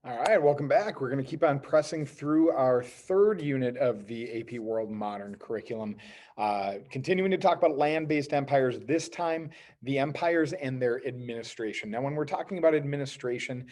All right, welcome back. We're going to keep on pressing through our third unit of the AP World Modern Curriculum, continuing to talk about land-based empires, this time the empires and their administration. Now, when we're talking about administration,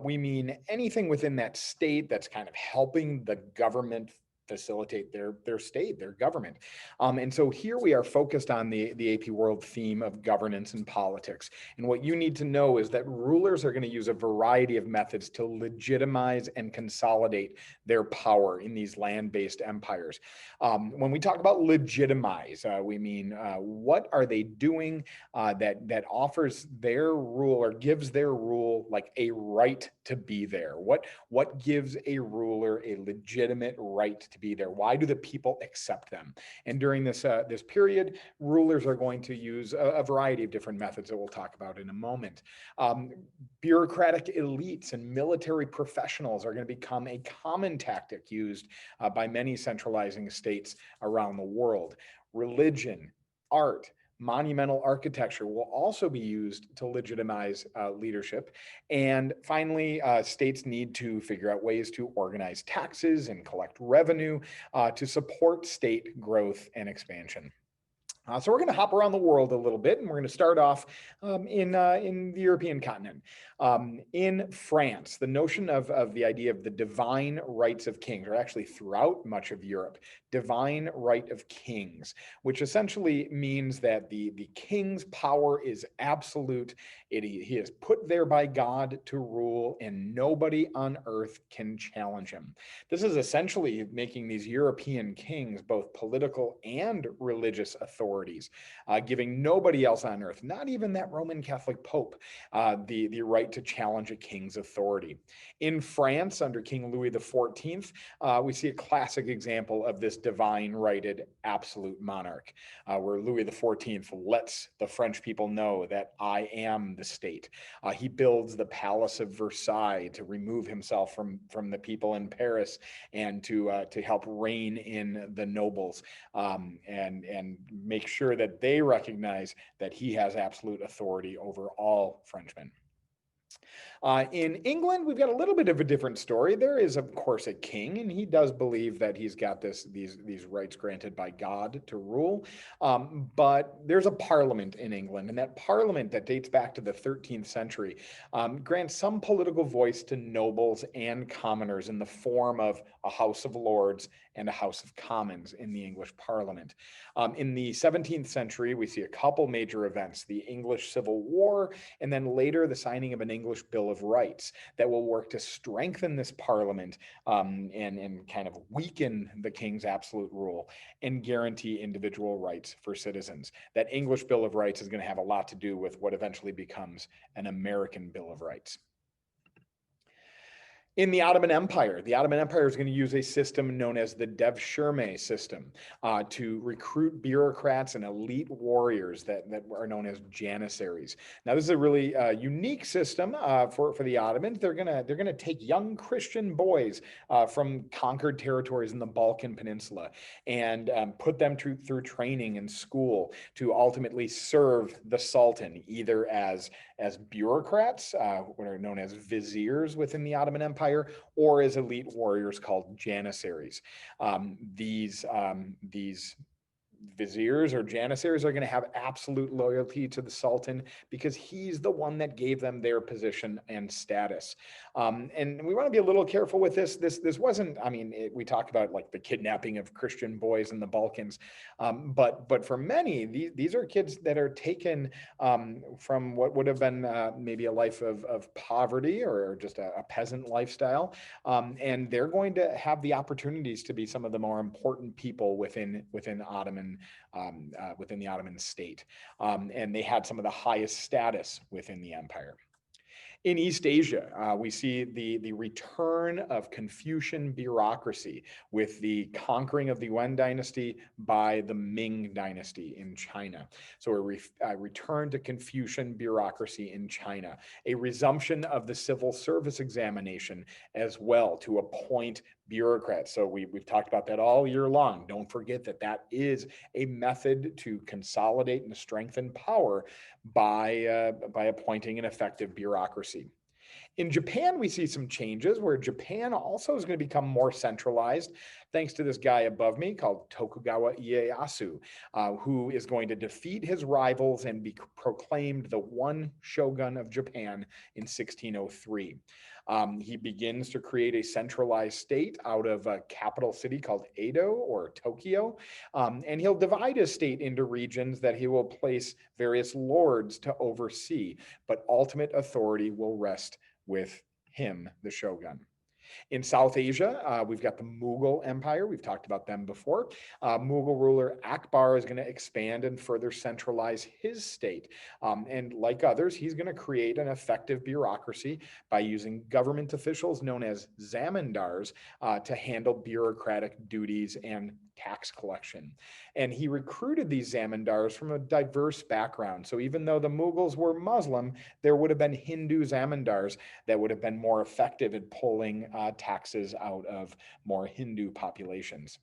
we mean anything within that state that's kind of helping the government facilitate their state, their government. And so here we are focused on the AP World theme of governance and politics. And what you need to know is that rulers are going to use a variety of methods to legitimize and consolidate their power in these land-based empires. When we talk about legitimize, we mean what are they doing that offers their rule or gives their rule like a right to be there? What gives a ruler a legitimate right to be there? Why do the people accept them? And during this period, rulers are going to use a variety of different methods that we'll talk about in a moment. Um, Bureaucratic elites and military professionals are going to become a common tactic used by many centralizing states around the world. Religion, art, monumental architecture will also be used to legitimize leadership. And finally, states need to figure out ways to organize taxes and collect revenue to support state growth and expansion. So we're going to hop around the world a little bit, and we're going to start off in the European continent. In France, the notion of the idea of the divine rights of kings, or actually throughout much of Europe, divine right of kings, which essentially means that the king's power is absolute. He is put there by God to rule, and nobody on earth can challenge him. This is essentially making these European kings both political and religious authorities, giving nobody else on earth, not even that Roman Catholic Pope, the right to challenge a king's authority. In France, under King Louis XIV, we see a classic example of this divine righted absolute monarch, where Louis XIV lets the French people know that I am the state. He builds the Palace of Versailles to remove himself from the people in Paris and to help rein in the nobles, and make sure that they recognize that he has absolute authority over all Frenchmen. In England, we've got a little bit of a different story. There is, of course, a king, and he does believe that he's got these rights granted by God to rule. But there's a parliament in England, and that parliament that dates back to the 13th century grants some political voice to nobles and commoners in the form of a House of Lords and a House of Commons in the English Parliament. In the 17th century, we see a couple major events: the English Civil War, and then later the signing of an English Bill of Rights that will work to strengthen this parliament, and kind of weaken the king's absolute rule and guarantee individual rights for citizens. That English Bill of Rights is going to have a lot to do with what eventually becomes an American Bill of Rights. In the Ottoman Empire is going to use a system known as the Devshirme System to recruit bureaucrats and elite warriors that are known as janissaries. Now, this is a really unique system for the Ottomans. They're gonna take young Christian boys from conquered territories in the Balkan Peninsula and put them through training in school to ultimately serve the Sultan, either as bureaucrats, what are known as viziers within the Ottoman Empire, or as elite warriors called janissaries. These viziers or janissaries are going to have absolute loyalty to the Sultan because he's the one that gave them their position and status. And we want to be a little careful with this. This wasn't, I mean, we talk about like the kidnapping of Christian boys in the Balkans, but for many, these are kids that are taken from what would have been maybe a life of poverty or just a peasant lifestyle, and they're going to have the opportunities to be some of the more important people within within the Ottoman state, and they had some of the highest status within the empire. In East Asia, we see the return of Confucian bureaucracy with the conquering of the Yuan dynasty by the Ming dynasty in China. So a return to Confucian bureaucracy in China, a resumption of the civil service examination as well to appoint bureaucrats. So we've talked about that all year long. Don't forget that that is a method to consolidate and strengthen power by appointing an effective bureaucracy. In Japan, we see some changes where Japan also is going to become more centralized thanks to this guy above me called Tokugawa Ieyasu, who is going to defeat his rivals and be proclaimed the one shogun of Japan in 1603. He begins to create a centralized state out of a capital city called Edo or Tokyo, and he'll divide his state into regions that he will place various lords to oversee, but ultimate authority will rest with him, the shogun. In South Asia, we've got the Mughal Empire. We've talked about them before. Mughal ruler Akbar is going to expand and further centralize his state. And like others, he's going to create an effective bureaucracy by using government officials known as zamindars to handle bureaucratic duties and tax collection. And he recruited these zamindars from a diverse background. So even though the Mughals were Muslim, there would have been Hindu zamindars that would have been more effective at pulling taxes out of more Hindu populations.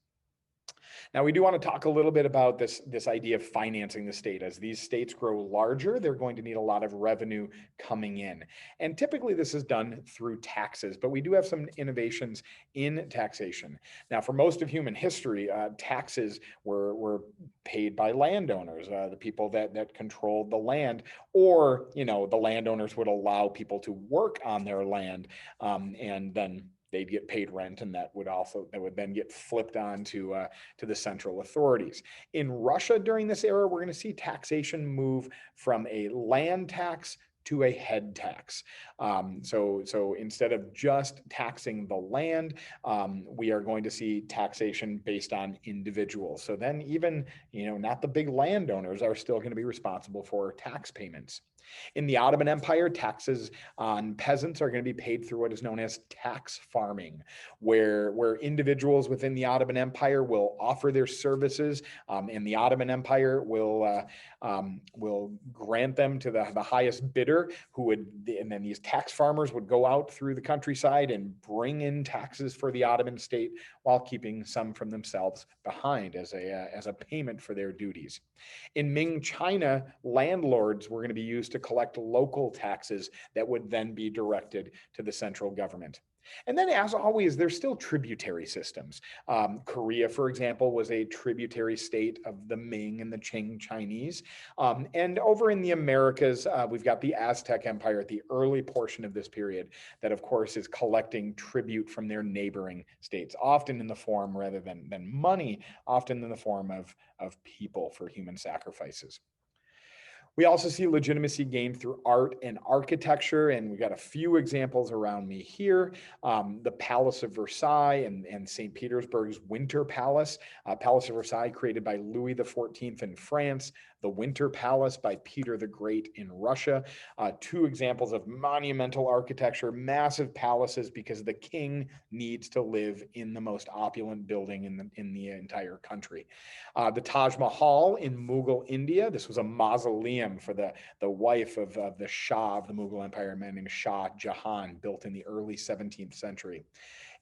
Now, we do want to talk a little bit about this idea of financing the state. As these states grow larger, they're going to need a lot of revenue coming in. And typically this is done through taxes, but we do have some innovations in taxation. Now, for most of human history, taxes were paid by landowners, the people that controlled the land, or, the landowners would allow people to work on their land, and then they'd get paid rent, and that would then get flipped on to the central authorities. In Russia during this era, we're going to see taxation move from a land tax to a head tax. So instead of just taxing the land, we are going to see taxation based on individuals. So then even, not the big landowners are still going to be responsible for tax payments. In the Ottoman Empire, taxes on peasants are going to be paid through what is known as tax farming, where individuals within the Ottoman Empire will offer their services, and the Ottoman Empire will grant them to the highest bidder, and then these tax farmers would go out through the countryside and bring in taxes for the Ottoman state while keeping some from themselves behind as a payment for their duties. In Ming China, landlords were going to be used to collect local taxes that would then be directed to the central government. And then, as always, there's still tributary systems. Korea, for example, was a tributary state of the Ming and the Qing Chinese. And over in the Americas, we've got the Aztec Empire at the early portion of this period that, of course, is collecting tribute from their neighboring states, often in the form, rather than money, often in the form of people for human sacrifices. We also see legitimacy gained through art and architecture, and we've got a few examples around me here. The Palace of Versailles and St. Petersburg's Winter Palace. Palace of Versailles created by Louis XIV in France, the Winter Palace by Peter the Great in Russia. Two examples of monumental architecture, massive palaces, because the king needs to live in the most opulent building in the entire country. The Taj Mahal in Mughal India. This was a mausoleum for the wife of the Shah of the Mughal Empire, a man named Shah Jahan, built in the early 17th century.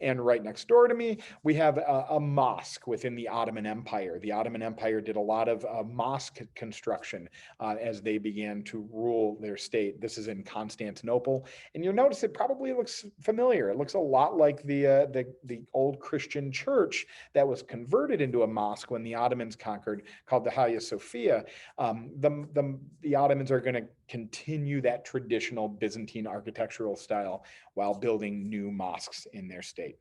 And right next door to me, we have a mosque within the Ottoman Empire. The Ottoman Empire did a lot of mosque construction as they began to rule their state. This is in Constantinople, and you'll notice it probably looks familiar. It looks a lot like the old Christian church that was converted into a mosque when the Ottomans conquered, called the Hagia Sophia. The Ottomans are going to continue that traditional Byzantine architectural style while building new mosques in their state.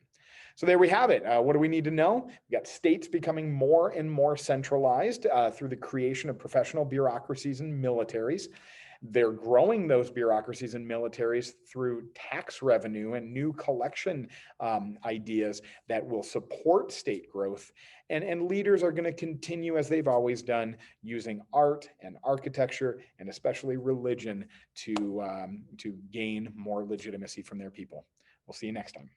So there we have it. What do we need to know? We've got states becoming more and more centralized through the creation of professional bureaucracies and militaries. They're growing those bureaucracies and militaries through tax revenue and new collection ideas that will support state growth. And leaders are going to continue, as they've always done, using art and architecture and especially religion to gain more legitimacy from their people. We'll see you next time.